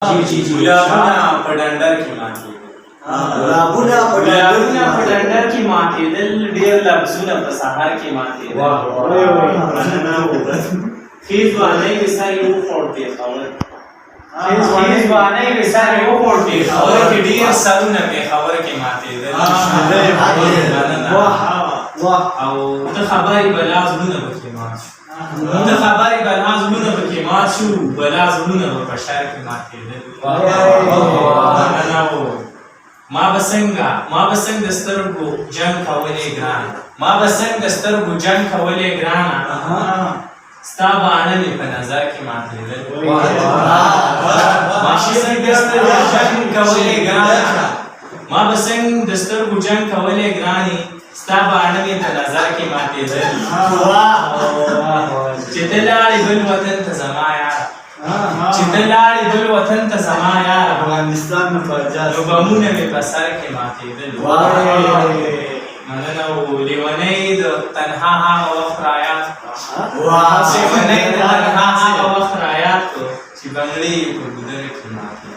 गुलाबोना पडंडर की माती गुलाबोना पडंडर की माती दिल ډیر لفظونه په سحر کې ماته خیز باندې وساري وو پورته خبر خیز باندې وساري وو پورته خبر کې ډیر سرونه په خبر کې ماته واه او ته خبري بلازونه پکې مات ته خبري بلازونه پکې مات شو بلازونه په شهر کې ماته ما بسنګ دسترګو جنگ کولې ګران ما بسنګ دسترګو جنگ کولې ګران ستا باندې په نظر کې ماته ما بسنګ دسترګو جنگ کولې ګران ما بسنګ دسترګو جنگ کولې ګراني ستا باندې په نظر کې ماته چې دلاري بل وطن ته زما یار چې دلاري بل وطن ته زما یار افغانستان نه فرجاس وبمونه مې په سر کې ماتېدل مننه و لیونۍ د تنها هغه وخت رایاد لیونۍ د تنها هغه وخت رایاد کړو چې بنګړې یې په ګودره کې ماتې